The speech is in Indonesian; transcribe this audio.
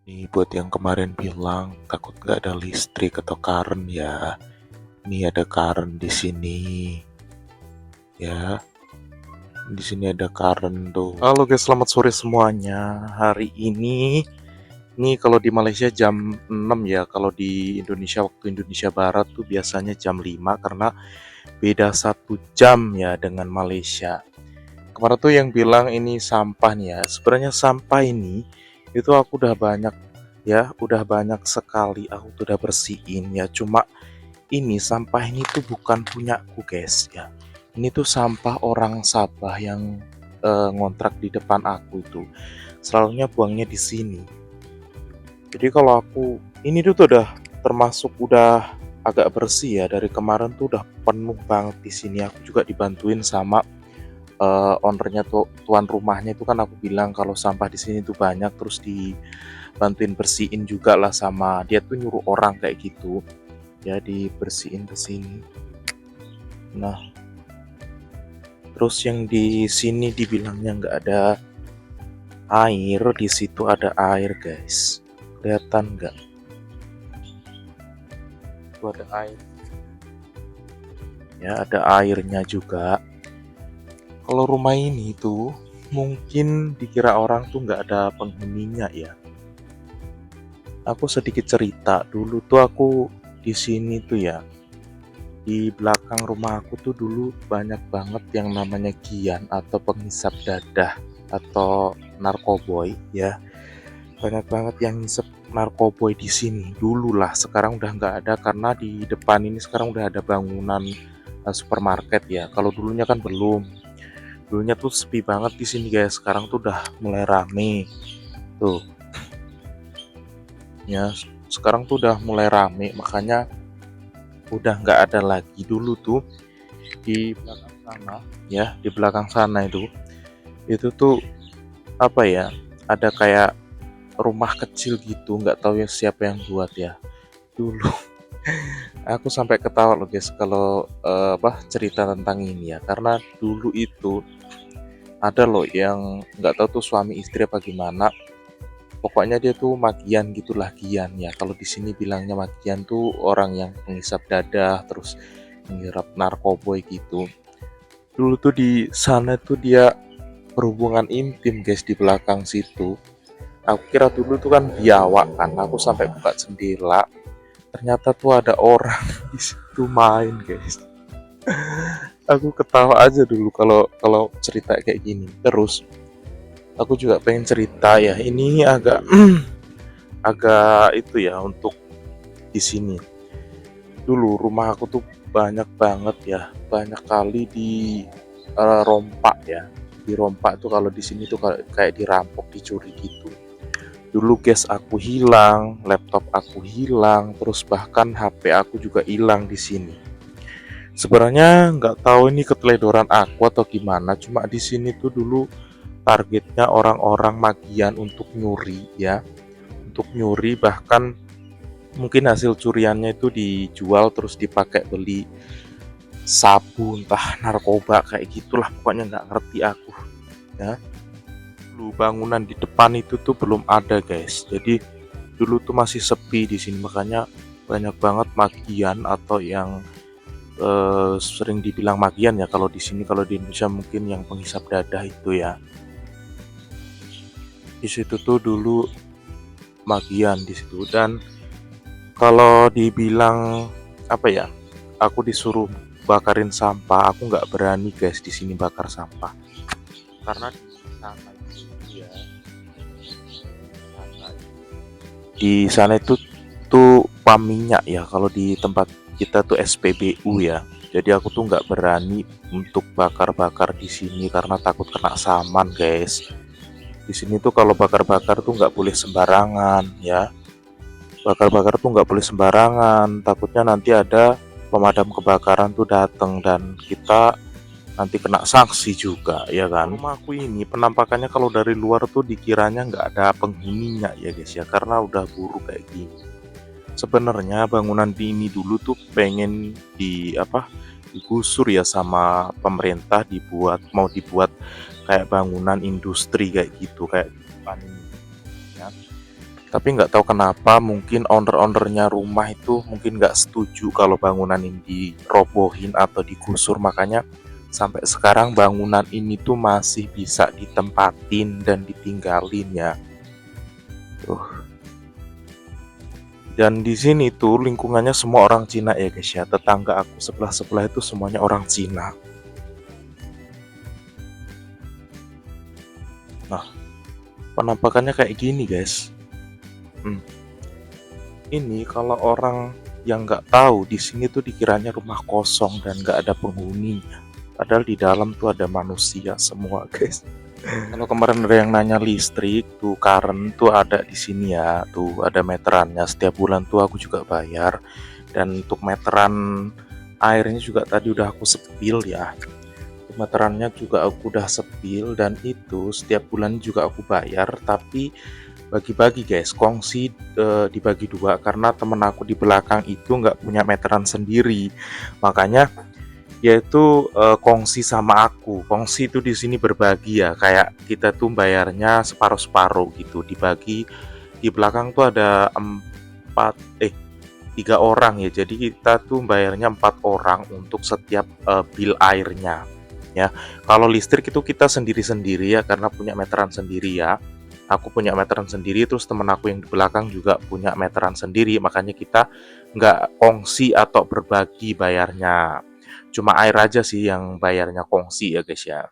Nih buat yang kemarin bilang takut nggak ada listrik atau current ya. Nih ada current di sini. Ya, di sini ada current tuh. Halo guys, selamat sore semuanya. Hari ini kalau di Malaysia jam 6 ya. Kalau di Indonesia waktu Indonesia Barat tuh biasanya jam 5 karena beda 1 jam ya dengan Malaysia. Kemarin tuh yang bilang ini sampah nih ya. Sebenarnya sampah ini itu aku udah banyak ya, udah banyak sekali aku tuh udah bersihin ya. Cuma ini sampah ini tuh bukan punyaku guys ya. Ini tuh sampah orang Sabah yang ngontrak di depan aku itu. Selalunya buangnya di sini. Jadi kalau aku ini tuh udah termasuk udah agak bersih ya. Dari kemarin tuh udah penuh banget di sini. Aku juga dibantuin sama ownernya tuh, tuan rumahnya itu kan aku bilang kalau sampah di sini tuh banyak, terus dibantuin bersihin juga lah sama dia tuh nyuruh orang kayak gitu ya dibersihin ke sini. Nah, terus yang di sini dibilangnya nggak ada air, di situ ada air guys. Kelihatan nggak? Itu ada air. Ya, ada airnya juga. Kalau rumah ini tuh mungkin dikira orang tuh nggak ada penghuninya ya. Aku sedikit cerita dulu tuh aku di sini tuh ya, di belakang rumah aku tuh dulu banyak banget yang namanya Gian atau penghisap dadah atau narkoboy ya. Banyak banget yang ngisep narkoboy di sini dulu lah. Sekarang udah nggak ada karena di depan ini sekarang udah ada bangunan supermarket ya. Kalau dulunya kan belum. Dulunya tuh sepi banget di sini guys. Sekarang tuh udah mulai rame. Tuh ya, sekarang tuh udah mulai rame, makanya udah nggak ada lagi. Dulu tuh di belakang sana ya, di belakang sana itu tuh apa ya, ada kayak rumah kecil gitu, nggak tahu ya siapa yang buat ya dulu. Aku sampai ketawa loh guys kalau cerita tentang ini ya, karena dulu itu ada loh yang nggak tahu tuh suami istri apa gimana. Pokoknya dia tuh magian gitulah, Gian ya. Kalau di sini bilangnya magian tuh orang yang menghisap dadah terus menghisap narkoboy gitu. Dulu tuh di sana tuh dia berhubungan intim guys di belakang situ. Aku kira dulu tuh kan biawak kan. Aku sampai buka jendela. Ternyata tuh ada orang di situ main guys. Aku ketawa aja dulu kalau kalau cerita kayak gini. Terus aku juga pengen cerita ya. Ini agak agak itu ya untuk di sini. Dulu rumah aku tuh banyak banget ya, banyak kali di rompak ya. Di rompak tuh kalau di sini tuh kayak dirampok, dicuri gitu. Dulu gas aku hilang, laptop aku hilang, terus bahkan HP aku juga hilang di sini. Sebenarnya nggak tahu ini keteledoran aku atau gimana, cuma di sini tuh dulu targetnya orang-orang magian untuk nyuri ya, untuk nyuri bahkan mungkin hasil curiannya itu dijual terus dipakai beli sabu entah narkoba kayak gitulah, pokoknya nggak ngerti aku ya. Dulu bangunan di depan itu tuh belum ada guys, jadi dulu tuh masih sepi di sini, makanya banyak banget magian atau yang sering dibilang magian ya kalau di sini. Kalau di Indonesia mungkin yang penghisap dadah itu ya. Di situ tuh dulu magian di situ. Dan kalau dibilang apa ya, aku disuruh bakarin sampah, aku nggak berani guys di sini bakar sampah karena di sana itu tuh pam minyak ya. Kalau di tempat kita tuh SPBU ya. Jadi aku tuh nggak berani untuk bakar-bakar di sini karena takut kena saman guys. Di sini tuh kalau bakar-bakar tuh nggak boleh sembarangan ya. Bakar-bakar tuh nggak boleh sembarangan, takutnya nanti ada pemadam kebakaran tuh datang dan kita nanti kena sanksi juga ya kan. Rumah aku ini penampakannya kalau dari luar tuh dikiranya nggak ada penghuninya ya guys ya, karena udah buruk kayak gini. Sebenarnya bangunan di ini dulu tuh pengen digusur ya sama pemerintah, mau dibuat kayak bangunan industri kayak gitu kayak di depan ini ya. Tapi nggak tahu kenapa mungkin owner-ownernya rumah itu mungkin nggak setuju kalau bangunan ini dirobohin atau digusur, makanya sampai sekarang bangunan ini tuh masih bisa ditempatin dan ditinggalin ya. Tuh. Dan di sini tuh lingkungannya semua orang Cina ya guys ya. Tetangga aku sebelah-sebelah itu semuanya orang Cina. Nah, penampakannya kayak gini guys. Hmm. Ini kalau orang yang nggak tahu di sini tuh dikiranya rumah kosong dan nggak ada penghuninya. Padahal di dalam tuh ada manusia semua guys. Kalau kemarin ada yang nanya listrik tuh, current tuh ada di sini ya. Tuh ada meterannya. Setiap bulan tuh aku juga bayar. Dan untuk meteran airnya juga tadi udah aku sepil ya. Untuk meterannya juga aku udah sepil dan itu setiap bulan juga aku bayar. Tapi bagi-bagi guys, kongsi dibagi dua karena temen aku di belakang itu nggak punya meteran sendiri, makanya yaitu kongsi sama aku. Kongsi itu di sini berbagi ya, kayak kita tuh bayarnya separuh-separuh gitu, dibagi. Di belakang tuh ada empat 3 orang ya, jadi kita tuh bayarnya 4 orang untuk setiap bil airnya ya. Kalau listrik itu kita sendiri-sendiri ya karena punya meteran sendiri ya. Aku punya meteran sendiri, terus temen aku yang di belakang juga punya meteran sendiri, makanya kita nggak kongsi atau berbagi bayarnya. Cuma air aja sih yang bayarnya kongsi ya guys ya.